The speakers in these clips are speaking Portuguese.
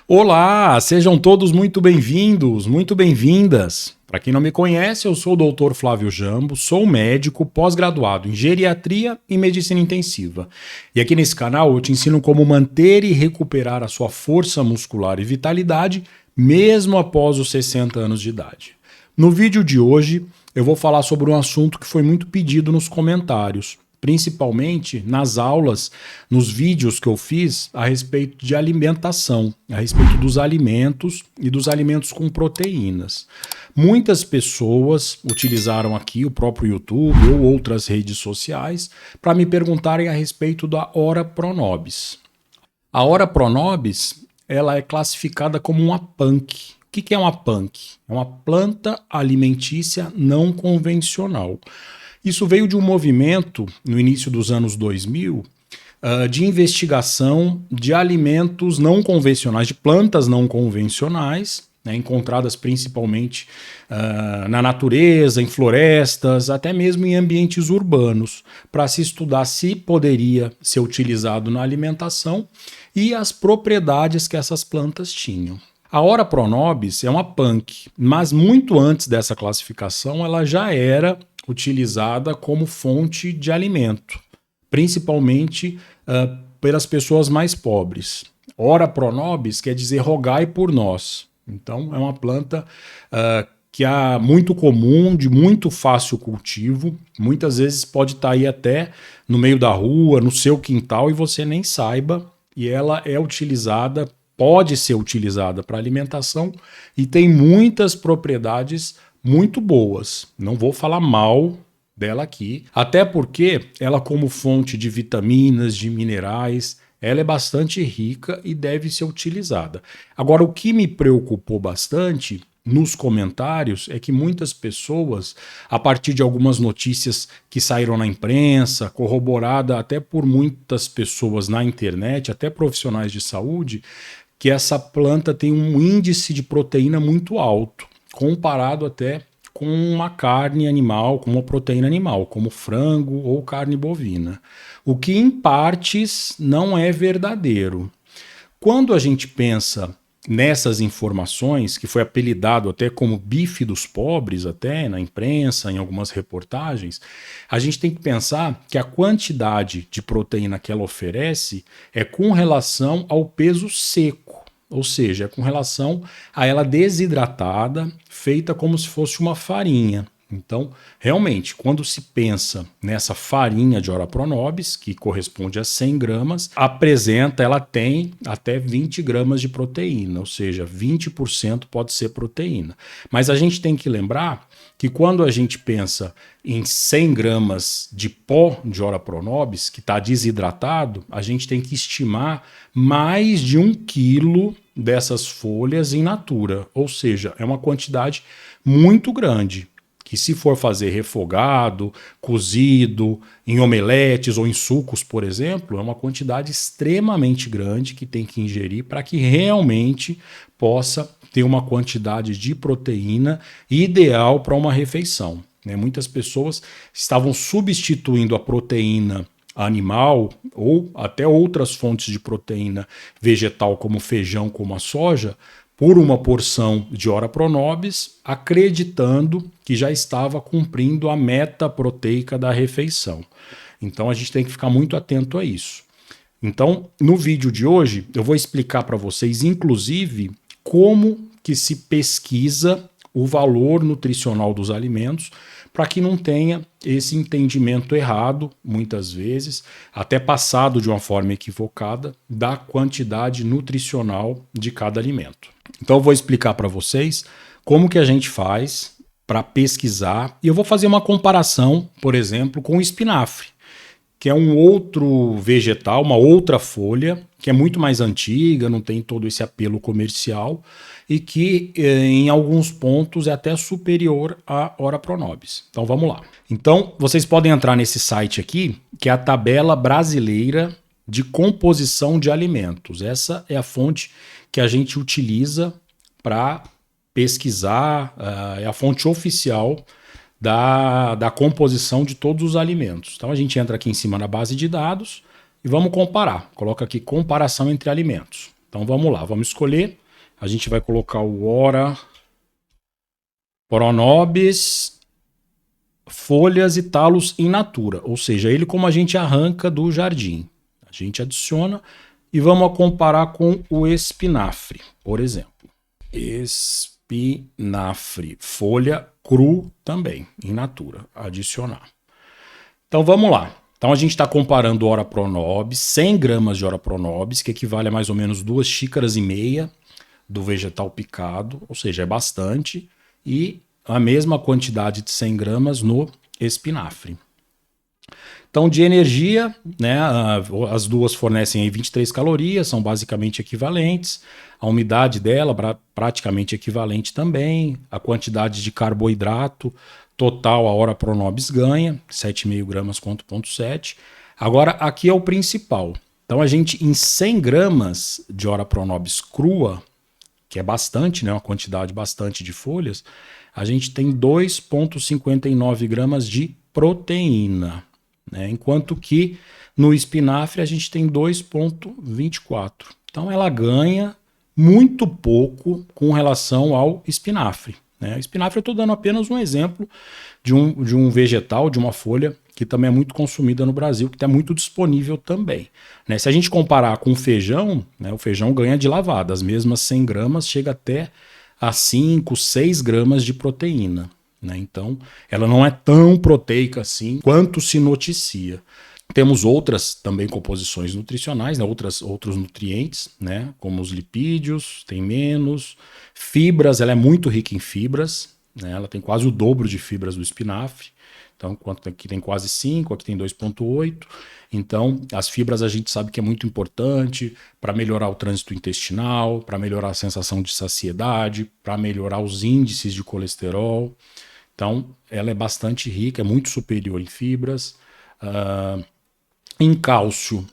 Olá, sejam todos muito bem-vindos, muito bem-vindas. Para quem não me conhece, eu sou o Dr. Flávio Jambo, sou médico pós-graduado em geriatria e medicina intensiva. E aqui nesse canal eu te ensino como manter e recuperar a sua força muscular e vitalidade mesmo após os 60 anos de idade. No vídeo de hoje eu vou falar sobre um assunto que foi muito pedido nos comentários, principalmente nas aulas, nos vídeos que eu fiz a respeito de alimentação, a respeito dos alimentos e dos alimentos com proteínas. Muitas pessoas utilizaram aqui o próprio YouTube ou outras redes sociais para me perguntarem a respeito da Ora Pronobis. A Ora Pronobis, ela é classificada como uma punk. O que é uma punk? É uma planta alimentícia não convencional. Isso veio de um movimento, no início dos anos 2000, de investigação de alimentos não convencionais, de plantas não convencionais, né, encontradas principalmente na natureza, em florestas, até mesmo em ambientes urbanos, para se estudar se poderia ser utilizado na alimentação e as propriedades que essas plantas tinham. A Ora Pronobis é uma punk, mas muito antes dessa classificação ela já era utilizada como fonte de alimento, principalmente pelas pessoas mais pobres. Ora pro nobis quer dizer rogai por nós. Então é uma planta que é muito comum, de muito fácil cultivo, muitas vezes pode estar aí até no meio da rua, no seu quintal e você nem saiba, e ela é utilizada, pode ser utilizada para alimentação e tem muitas propriedades muito boas. Não vou falar mal dela aqui, até porque ela, como fonte de vitaminas, de minerais, ela é bastante rica e deve ser utilizada. Agora, o que me preocupou bastante nos comentários é que muitas pessoas, a partir de algumas notícias que saíram na imprensa, corroborada até por muitas pessoas na internet, até profissionais de saúde, que essa planta tem um índice de proteína muito alto, comparado até com uma carne animal, com uma proteína animal, como frango ou carne bovina. O que em partes não é verdadeiro. Quando a gente pensa nessas informações, que foi apelidado até como bife dos pobres, até na imprensa, em algumas reportagens, a gente tem que pensar que a quantidade de proteína que ela oferece é com relação ao peso seco. Ou seja, com relação a ela desidratada, feita como se fosse uma farinha. Então, realmente, quando se pensa nessa farinha de Ora Pronobis, que corresponde a 100 gramas, ela tem até 20 gramas de proteína, ou seja, 20% pode ser proteína. Mas a gente tem que lembrar que quando a gente pensa em 100 gramas de pó de Ora Pronobis, que está desidratado, a gente tem que estimar mais de 1 quilo dessas folhas in natura, ou seja, é uma quantidade muito grande, que se for fazer refogado, cozido, em omeletes ou em sucos, por exemplo, é uma quantidade extremamente grande que tem que ingerir para que realmente possa ter uma quantidade de proteína ideal para uma refeição. Muitas pessoas estavam substituindo a proteína animal ou até outras fontes de proteína vegetal, como feijão, como a soja, por uma porção de Ora Pronobis, acreditando que já estava cumprindo a meta proteica da refeição. Então a gente tem que ficar muito atento a isso. Então, no vídeo de hoje, eu vou explicar para vocês, inclusive, como que se pesquisa o valor nutricional dos alimentos, para que não tenha esse entendimento errado, muitas vezes, até passado de uma forma equivocada, da quantidade nutricional de cada alimento. Então eu vou explicar para vocês como que a gente faz para pesquisar, e eu vou fazer uma comparação, por exemplo, com o espinafre, que é um outro vegetal, uma outra folha, que é muito mais antiga, não tem todo esse apelo comercial e que em alguns pontos é até superior à Ora Pronobis. Então vamos lá. Então vocês podem entrar nesse site aqui, que é a Tabela Brasileira de Composição de Alimentos. Essa é a fonte que a gente utiliza para pesquisar, é a fonte oficial da composição de todos os alimentos. Então a gente entra aqui em cima na base de dados e vamos comparar. Coloca aqui comparação entre alimentos. Então vamos lá, vamos escolher. A gente vai colocar o Ora Pronobis, folhas e talos in natura, ou seja, ele como a gente arranca do jardim. A gente adiciona e vamos comparar com o espinafre, por exemplo. Espinafre, folha cru também, in natura, adicionar. Então vamos lá. Então a gente está comparando Ora Pronobis, 100 gramas de Ora Pronobis, que equivale a mais ou menos 2,5 xícaras do vegetal picado, ou seja, é bastante, e a mesma quantidade de 100 gramas no espinafre. Então, de energia, né, as duas fornecem aí 23 calorias, são basicamente equivalentes. A umidade dela, praticamente equivalente também. A quantidade de carboidrato total, a Ora Pronobis ganha, 7,5 gramas contra 0,7. Agora, aqui é o principal. Então, a gente, em 100 gramas de Ora Pronobis crua, que é bastante, né, uma quantidade bastante de folhas, a gente tem 2,59 gramas de proteína. Né? Enquanto que no espinafre a gente tem 2,24. Então ela ganha muito pouco com relação ao espinafre. Né? O espinafre eu estou dando apenas um exemplo de um vegetal, de uma folha que também é muito consumida no Brasil, que está muito disponível também. Né? Se a gente comparar com o feijão, né, o feijão ganha de lavada, as mesmas 100 gramas chega até a 5, 6 gramas de proteína. Né? Então, ela não é tão proteica assim quanto se noticia. Temos outras também composições nutricionais, né? Outros nutrientes, né? Como os lipídios, tem menos. Fibras, ela é muito rica em fibras, né? Ela tem quase o dobro de fibras do espinafre. Então, enquanto aqui tem quase 5, aqui tem 2,8. Então, as fibras a gente sabe que é muito importante para melhorar o trânsito intestinal, para melhorar a sensação de saciedade, para melhorar os índices de colesterol. Então, ela é bastante rica, é muito superior em fibras. Em cálcio,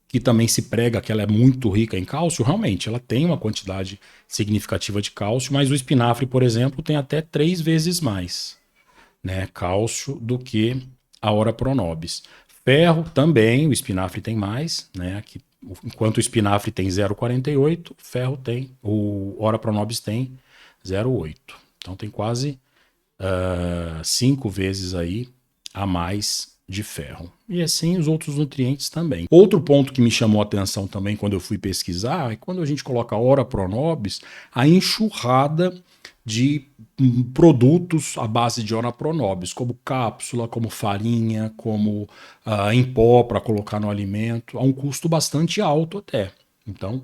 que também se prega que ela é muito rica em cálcio, realmente, ela tem uma quantidade significativa de cálcio, mas o espinafre, por exemplo, tem até 3 vezes mais, né, cálcio do que a Ora Pronobis. Ferro também, o espinafre tem mais, né, enquanto o espinafre tem 0,48, o Ora Pronobis tem 0,8. Então tem quase 5 vezes aí a mais de ferro. E assim os outros nutrientes também. Outro ponto que me chamou a atenção também quando eu fui pesquisar é quando a gente coloca Ora Pronobis, a enxurrada de produtos à base de Ora Pronobis, como cápsula, como farinha, como em pó para colocar no alimento, a um custo bastante alto até. Então,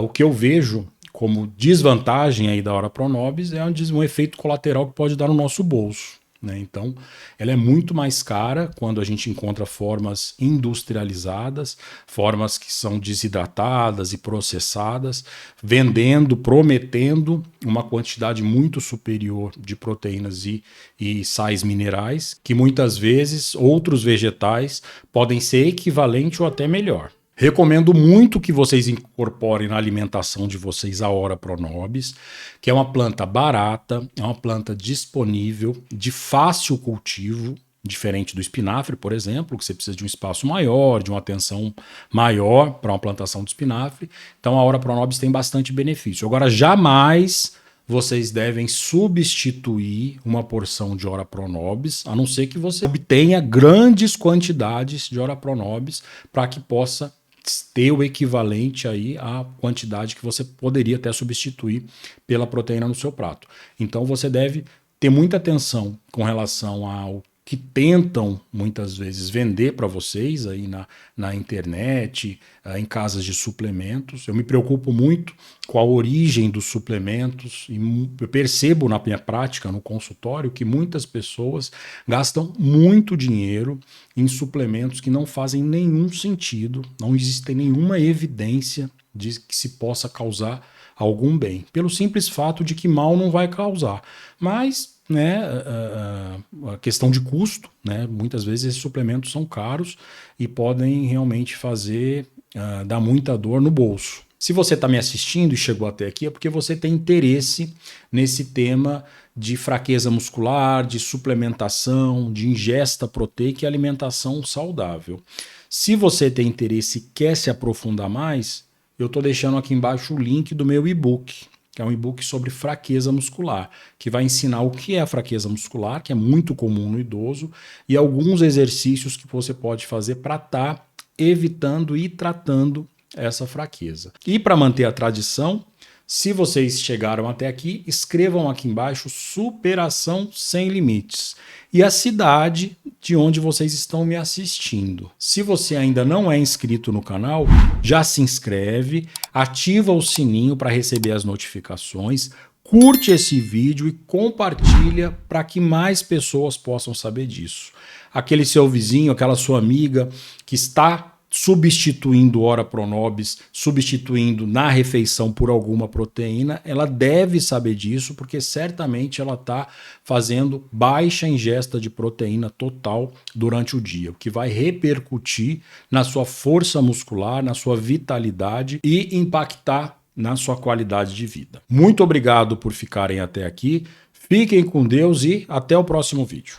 o que eu vejo como desvantagem aí da Ora Pronobis é um efeito colateral que pode dar no nosso bolso. Né? Então, ela é muito mais cara quando a gente encontra formas industrializadas, formas que são desidratadas e processadas, prometendo uma quantidade muito superior de proteínas e sais minerais, que muitas vezes outros vegetais podem ser equivalente ou até melhor. Recomendo muito que vocês incorporem na alimentação de vocês a Ora Pronobis, que é uma planta barata, é uma planta disponível, de fácil cultivo, diferente do espinafre, por exemplo, que você precisa de um espaço maior, de uma atenção maior para uma plantação de espinafre. Então a Ora Pronobis tem bastante benefício. Agora, jamais vocês devem substituir uma porção de Ora Pronobis, a não ser que você obtenha grandes quantidades de Ora Pronobis para que possa ter o equivalente aí à quantidade que você poderia até substituir pela proteína no seu prato. Então você deve ter muita atenção com relação ao que tentam muitas vezes vender para vocês aí na internet, em casas de suplementos. Eu me preocupo muito com a origem dos suplementos e eu percebo na minha prática, no consultório, que muitas pessoas gastam muito dinheiro em suplementos que não fazem nenhum sentido, não existe nenhuma evidência de que se possa causar algum bem, pelo simples fato de que mal não vai causar. Mas né, a questão de custo, né, muitas vezes esses suplementos são caros e podem realmente dar muita dor no bolso. Se você está me assistindo e chegou até aqui é porque você tem interesse nesse tema de fraqueza muscular, de suplementação, de ingesta proteica e alimentação saudável. Se você tem interesse e quer se aprofundar mais, eu estou deixando aqui embaixo o link do meu e-book, que é um e-book sobre fraqueza muscular, que vai ensinar o que é a fraqueza muscular, que é muito comum no idoso, e alguns exercícios que você pode fazer para estar evitando e tratando essa fraqueza. E para manter a tradição, se vocês chegaram até aqui, escrevam aqui embaixo Superação Sem Limites e a cidade de onde vocês estão me assistindo. Se você ainda não é inscrito no canal, já se inscreve, ativa o sininho para receber as notificações, curte esse vídeo e compartilha para que mais pessoas possam saber disso. Aquele seu vizinho, aquela sua amiga que está substituindo Ora Pronobis, substituindo na refeição por alguma proteína, ela deve saber disso, porque certamente ela está fazendo baixa ingesta de proteína total durante o dia, o que vai repercutir na sua força muscular, na sua vitalidade e impactar na sua qualidade de vida. Muito obrigado por ficarem até aqui, fiquem com Deus e até o próximo vídeo.